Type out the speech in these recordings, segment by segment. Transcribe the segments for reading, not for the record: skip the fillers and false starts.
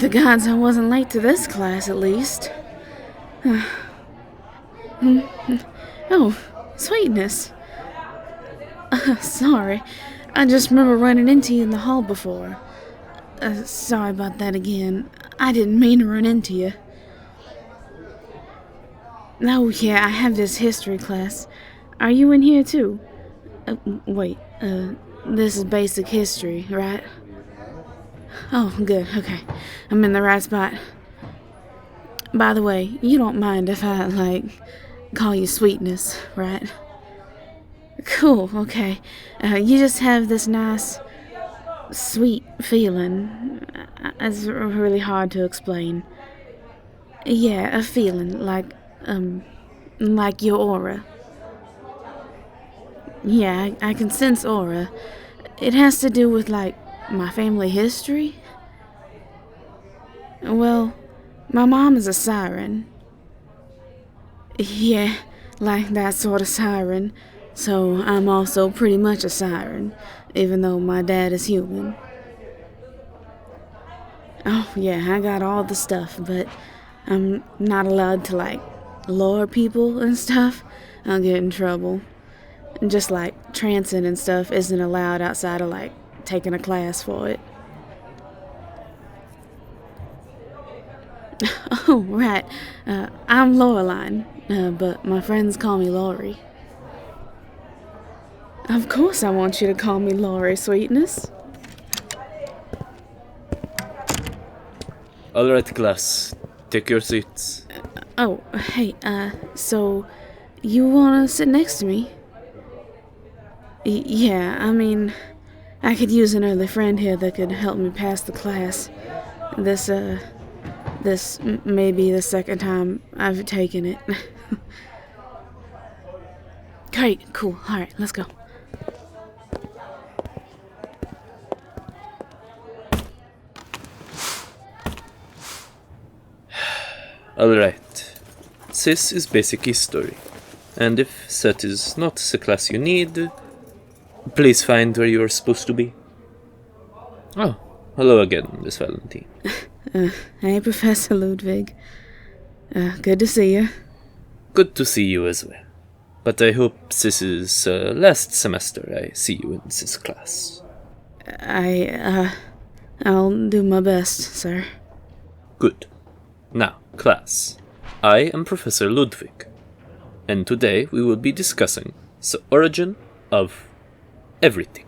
the gods I wasn't late to this class, at least. Oh, sweetness. Sorry. I just remember running into you in the hall before. Sorry about that again. I didn't mean to run into you. Oh, yeah, I have this history class. Are you in here, too? Wait, this is basic history, right? Oh, good, okay. I'm in the right spot. By the way, you don't mind if I, call you Sweetness, right? Cool, okay. You just have this nice, sweet feeling. It's really hard to explain. Yeah, a feeling, like your aura. Yeah, I can sense aura. It has to do with, my family history? Well, my mom is a siren. Yeah, like that sort of siren. So I'm also pretty much a siren, even though my dad is human. Oh, yeah, I got all the stuff, but I'm not allowed to, lure people and stuff. I'll get in trouble. Just trancing and stuff isn't allowed outside of taking a class for it. Oh, right. I'm Loreline, but my friends call me Lori. Of course I want you to call me Lori, Sweetness. Alright, class. Take your seats. Oh, hey, so you wanna sit next to me? Yeah, I mean, I could use an early friend here that could help me pass the class. This may be the second time I've taken it. Great, cool, alright, let's go. Alright. This is basic history. And if that is not the class you need, please find where you are supposed to be. Oh, hello again, Miss Valentine. Hey, Professor Ludwig. Good to see you. Good to see you as well. But I hope this is last semester I see you in this class. I'll do my best, sir. Good. Now, class, I am Professor Ludwig, and today we will be discussing the origin of everything.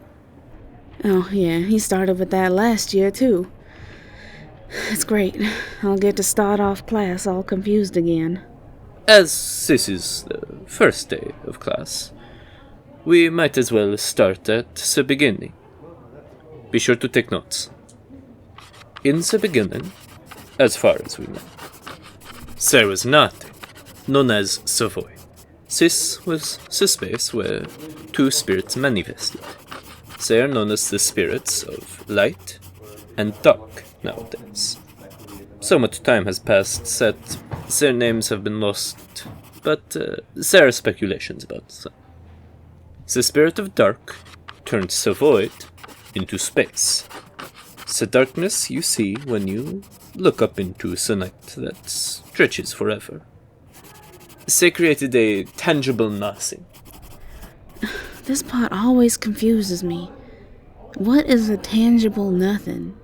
Oh, yeah, he started with that last year, too. It's great. I'll get to start off class all confused again. As this is the first day of class, we might as well start at the beginning. Be sure to take notes. In the beginning, as far as we know, there was nothing known as the void. This was the space where two spirits manifested. They are known as the spirits of light and dark nowadays. So much time has passed that their names have been lost, but there are speculations about them. The spirit of dark turned the void into space. The darkness you see when you look up into the night that stretches forever. They created a tangible nothing. This part always confuses me. What is a tangible nothing?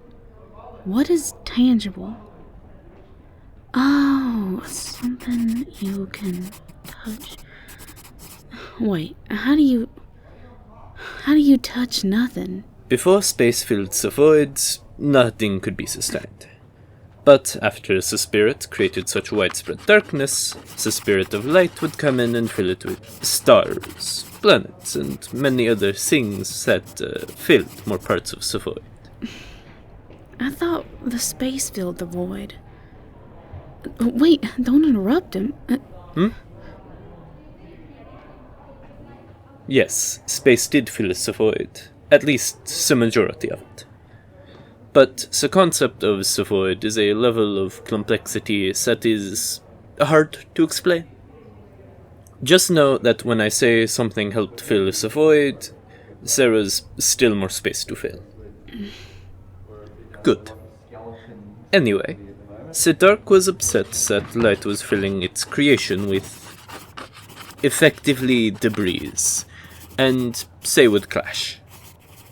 What is tangible? Oh, something you can touch. Wait, how do you touch nothing? Before space filled the void, nothing could be sustained. But after the spirit created such widespread darkness, the spirit of light would come in and fill it with stars, planets, and many other things that filled more parts of the void. I thought the space filled the void. Wait, don't interrupt him. Yes, space did fill the void, at least the majority of it. But the concept of the void is a level of complexity that is hard to explain. Just know that when I say something helped fill the void, there was still more space to fill. Good. Anyway, the dark was upset that light was filling its creation with effectively debris, and they would clash.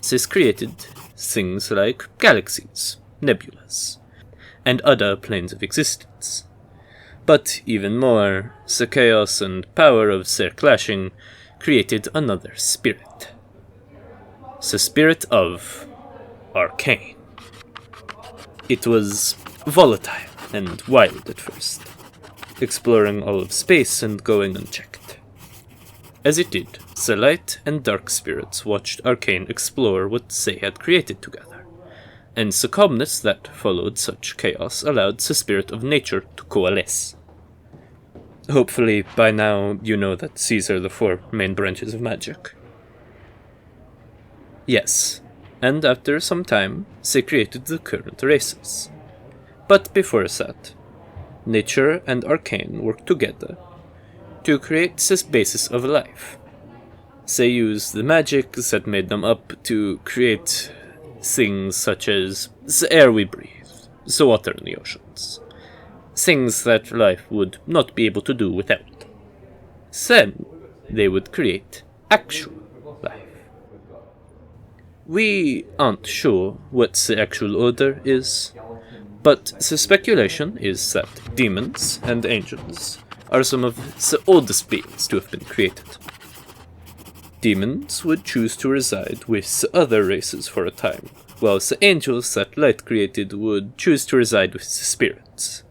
This created things like galaxies, nebulas, and other planes of existence. But even more, the chaos and power of their clashing created another spirit. The spirit of Arcane. It was volatile and wild at first, exploring all of space and going unchecked. As it did, the light and dark spirits watched Arcane explore what they had created together, and the calmness that followed such chaos allowed the spirit of nature to coalesce. Hopefully, by now, you know that these are the 4 main branches of magic. Yes, and after some time, they created the current races. But before that, nature and Arcane worked together to create this basis of life. They used the magic that made them up to create things such as the air we breathe, the water in the oceans, things that life would not be able to do without. Then they would create actual life. We aren't sure what the actual order is, but the speculation is that demons and angels are some of the oldest beings to have been created. Demons would choose to reside with the other races for a time, while the angels that light created would choose to reside with the spirits.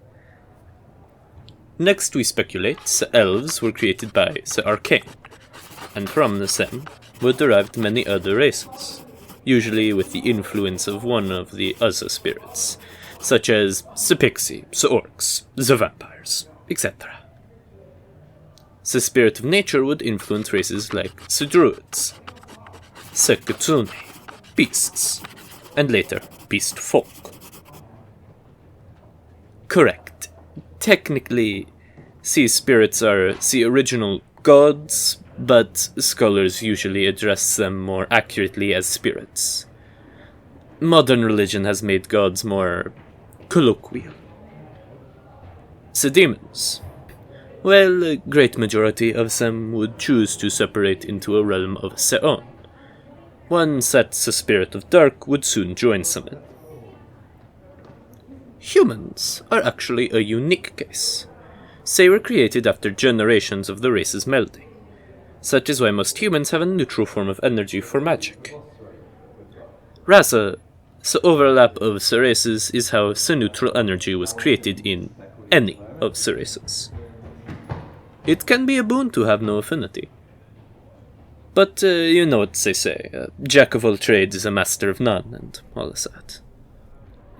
Next we speculate the elves were created by the Arcane, and from them were derived many other races, usually with the influence of one of the other spirits, such as the pixie, the orcs, the vampires, etc. The spirit of nature would influence races like the druids, the kitsune, beasts, and later beast folk. Correct. Technically, these spirits are the original gods, but scholars usually address them more accurately as spirits. Modern religion has made gods more colloquial. The demons. Well, a great majority of them would choose to separate into a realm of their own, one that the spirit of dark would soon join them in. Humans are actually a unique case. They were created after generations of the races melding. That is why most humans have a neutral form of energy for magic. Rather, the overlap of the races is how the neutral energy was created in any of the races. It can be a boon to have no affinity. But you know what they say, jack of all trades is a master of none, and all of that.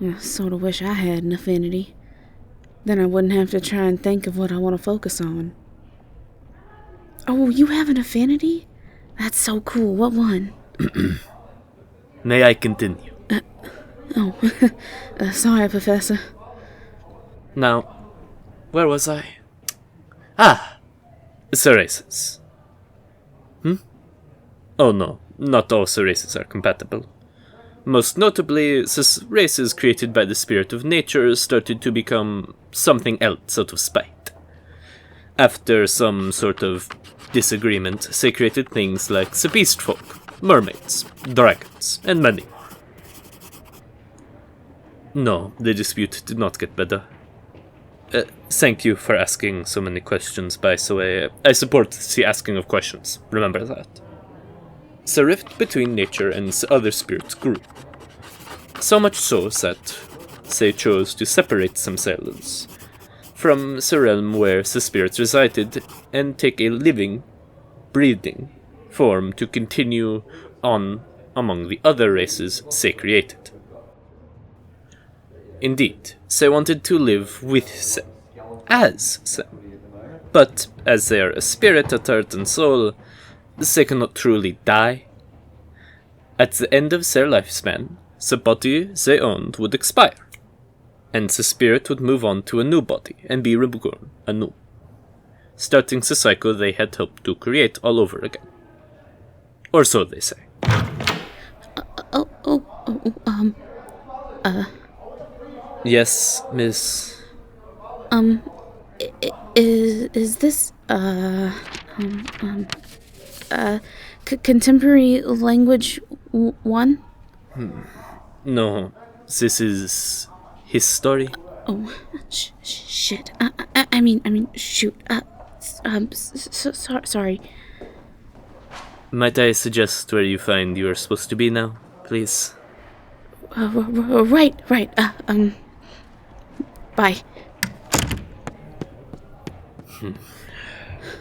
I sort of wish I had an affinity. Then I wouldn't have to try and think of what I want to focus on. Oh, you have an affinity? That's so cool. What one? May I continue? Sorry, Professor. Now, where was I? The races. Oh no, not all the races are compatible. Most notably, the races created by the spirit of nature started to become something else out of spite. After some sort of disagreement, they created things like the beast folk, mermaids, dragons, and many more. No, the dispute did not get better. Thank you for asking so many questions, by the way. I support the asking of questions, remember that. The rift between nature and the other spirits grew. So much so that they chose to separate themselves from the realm where the spirits resided and take a living, breathing form to continue on among the other races they created. Indeed, they wanted to live with them, as them. But as they are a spirit at heart and soul, they cannot truly die. At the end of their lifespan, the body they owned would expire, and the spirit would move on to a new body and be reborn anew, starting the cycle they had hoped to create all over again. Or so they say. Yes, miss. Is this, contemporary language 1? No, this is his story. Oh, shit. I mean, shoot. Sorry. Might I suggest where you find you are supposed to be now, please? Right. Bye.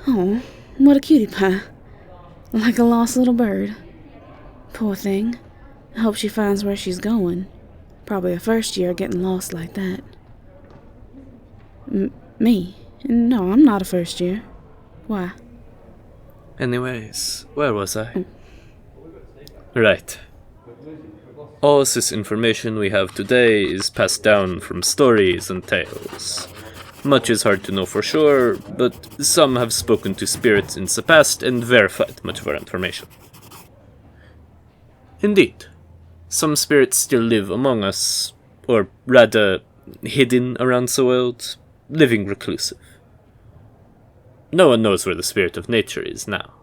Oh, what a cutie pie. Like a lost little bird. Poor thing. I hope she finds where she's going. Probably a first year getting lost like that. Me? No, I'm not a first year. Why? Anyways, where was I? Right. All this information we have today is passed down from stories and tales. Much is hard to know for sure, but some have spoken to spirits in the past and verified much of our information. Indeed, some spirits still live among us, or rather, hidden around the world, living reclusive. No one knows where the spirit of nature is now.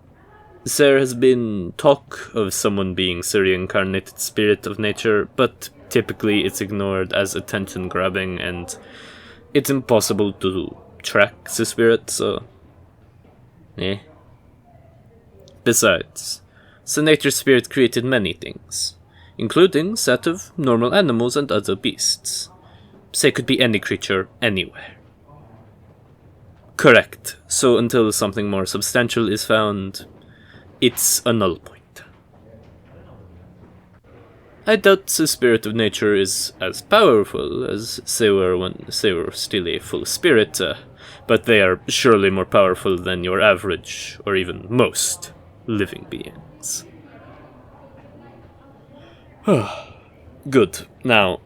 There has been talk of someone being the reincarnated spirit of nature, but typically it's ignored as attention-grabbing and it's impossible to track the spirit, so... Besides, the nature spirit created many things, including that of normal animals and other beasts. They could be any creature, anywhere. Correct, so until something more substantial is found, it's a null point. I doubt the spirit of nature is as powerful as they were when they were still a full spirit, but they are surely more powerful than your average, or even most, living beings. Good. Now,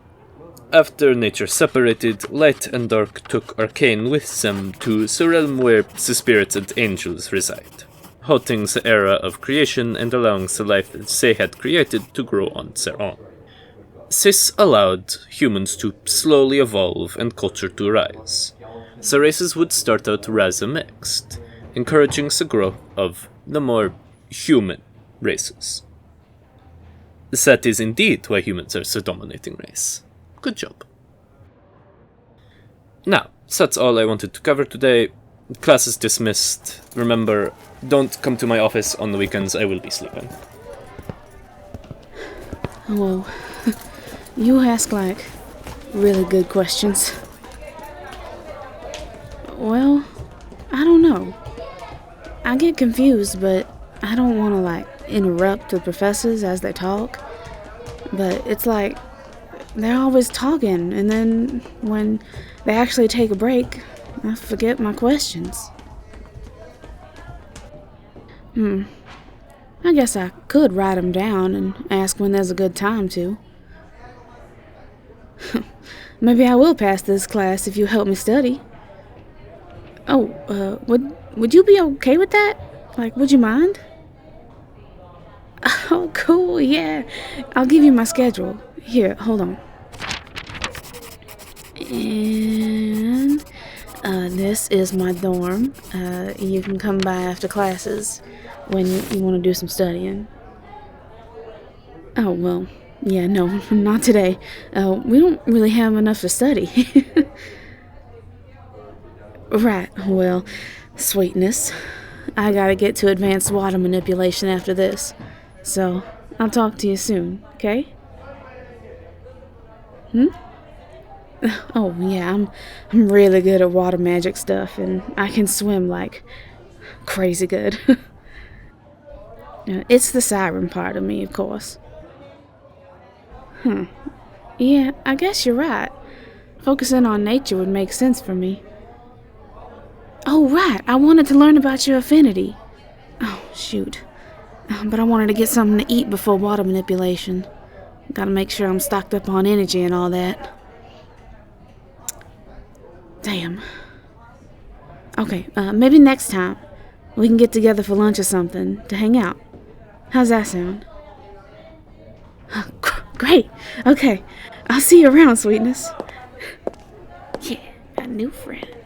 after nature separated, light and dark took arcane with them to the realm where the spirits and angels reside, halting the era of creation and allowing the life that they had created to grow on their own. This allowed humans to slowly evolve and culture to rise. The races would start out rather mixed, encouraging the growth of the more human races. That is indeed why humans are the dominating race. Good job. Now, that's all I wanted to cover today. Class is dismissed. Remember, don't come to my office on the weekends, I will be sleeping. Well, you ask, like, really good questions. Well, I don't know. I get confused, but I don't want to, like, interrupt the professors as they talk. But it's like, they're always talking, and then when they actually take a break, I forget my questions. I guess I could write them down and ask when there's a good time to. Maybe I will pass this class if you help me study. Oh, would you be okay with that? Like, would you mind? Oh, cool, yeah. I'll give you my schedule. Here, hold on. And this is my dorm. You can come by after classes when you want to do some studying. Oh, well, yeah, no, not today. We don't really have enough to study. Right, well, sweetness. I gotta get to advanced water manipulation after this. So, I'll talk to you soon, okay? Oh, yeah, I'm really good at water magic stuff, and I can swim like crazy good. It's the siren part of me, of course. Yeah, I guess you're right. Focusing on nature would make sense for me. Oh, right, I wanted to learn about your affinity. Oh, shoot. But I wanted to get something to eat before water manipulation. Gotta make sure I'm stocked up on energy and all that. Damn. Okay, maybe next time we can get together for lunch or something to hang out. How's that sound? Great. Okay, I'll see you around, sweetness. Yeah, a new friend.